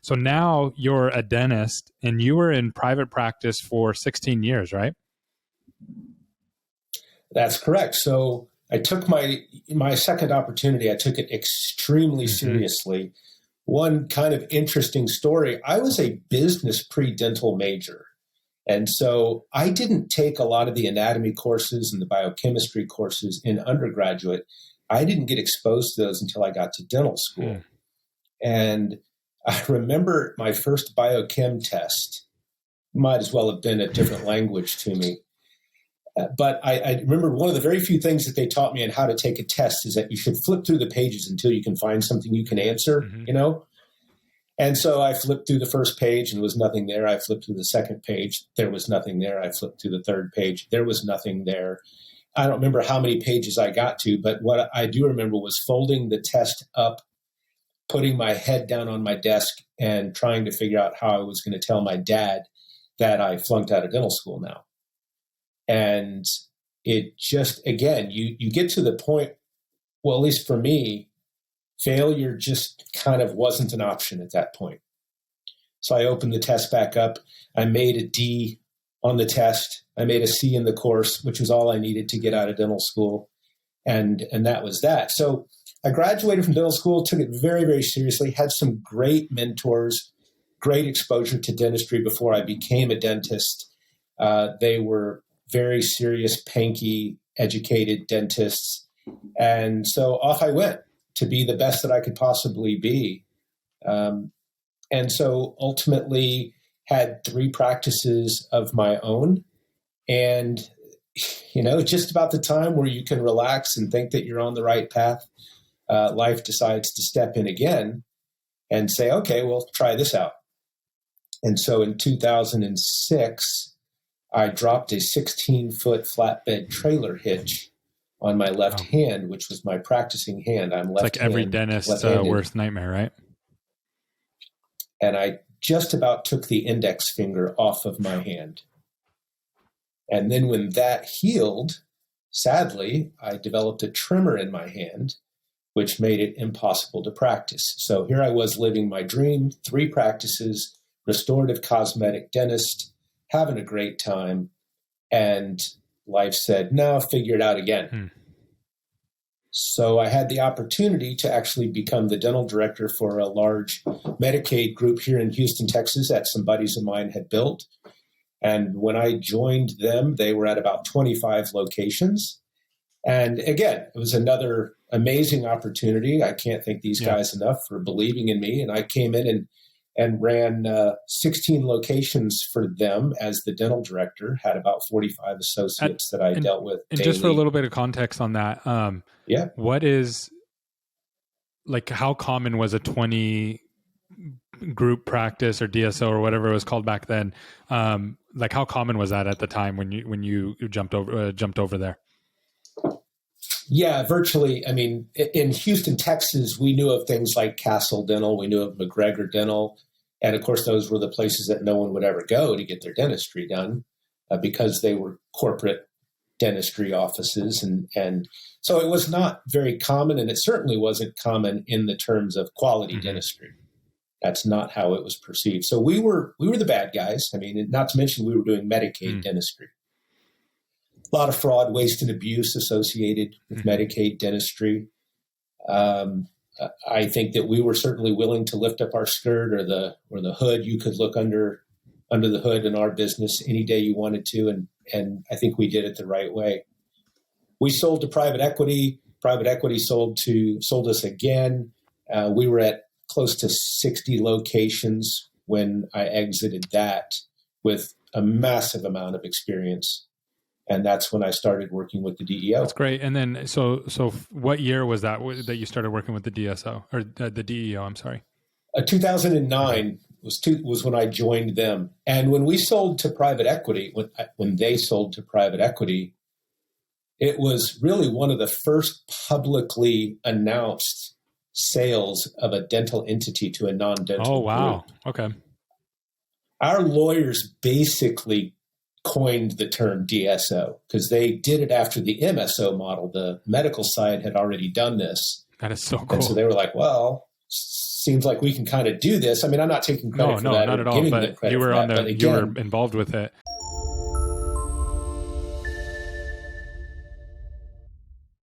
So now you're a dentist, and you were in private practice for 16 years, right? That's correct. So I took my second opportunity. I took it extremely seriously. One kind of interesting story. I was a business pre-dental major. And so I didn't take a lot of the anatomy courses and the biochemistry courses in undergraduate. I didn't get exposed to those until I got to dental school. And I remember my first biochem test. Might as well have been a different language to me. But I remember one of the very few things that they taught me on how to take a test is that you should flip through the pages until you can find something you can answer, you know? And so I flipped through the first page and there was nothing there. I flipped through the second page. There was nothing there. I flipped through the third page. There was nothing there. I don't remember how many pages I got to, but what I do remember was folding the test up, putting my head down on my desk and trying to figure out how I was going to tell my dad that I flunked out of dental school now. And it just, again, you get to the point, well, at least for me, failure just kind of wasn't an option at that point. So I opened the test back up. I made a D on the test. I made a C in the course, which was all I needed to get out of dental school. And that was that. So I graduated from dental school, took it very, very seriously, had some great mentors, great exposure to dentistry before I became a dentist. They were very serious, panky, educated dentists. And so off I went to be the best that I could possibly be. And so ultimately had 3 practices of my own. And, just about the time where you can relax and think that you're on the right path, life decides to step in again and say, okay, well, try this out. And so in 2006, I dropped a 16-foot flatbed trailer hitch on my left hand, which was my practicing hand. I'm left-handed. It's like every dentist's worst nightmare, right? And I just about took the index finger off of my hand. And then when that healed, sadly, I developed a tremor in my hand, which made it impossible to practice. So here I was living my dream, 3 practices, restorative cosmetic dentist, having a great time, and life said, no, figure it out again. So I had the opportunity to actually become the dental director for a large Medicaid group here in Houston, Texas, that some buddies of mine had built. And when I joined them, they were at about 25 locations. And again, it was another amazing opportunity. I can't thank these guys enough for believing in me. And I came in and ran 16 locations for them as the dental director, had about 45 associates that I dealt with daily. And just for a little bit of context on that, what is, like, how common was a 20 group practice or DSO or whatever it was called back then? Like, how common was that at the time when you jumped over there? Yeah, virtually. I mean, in Houston, Texas, we knew of things like Castle Dental. We knew of McGregor Dental. And of course, those were the places that no one would ever go to get their dentistry done because they were corporate dentistry offices. And so it was not very common, and it certainly wasn't common in the terms of quality dentistry. That's not how it was perceived. So we were the bad guys. I mean, not to mention we were doing Medicaid dentistry. A lot of fraud, waste, and abuse associated with Medicaid dentistry. I think that we were certainly willing to lift up our skirt or the hood. You could look under the hood in our business any day you wanted to, and I think we did it the right way. We sold to private equity. Private equity sold us again. We were at close to 60 locations when I exited that with a massive amount of experience. And that's when I started working with the DEO. That's great. And then, so what year was that you started working with the DSO or the DEO? I'm sorry. 2009 was when I joined them. And when we sold to private equity, when they sold to private equity, it was really one of the first publicly announced sales of a dental entity to a non-dental Oh, wow. group. Okay. Our lawyers basically coined the term DSO because they did it after the MSO model. The medical side had already done this. That is so cool. And so they were like, well, seems like we can kind of do this. I mean, I'm not taking credit for that. No, not at all. Giving But them credit you were for on that. the, But again, you were involved with it.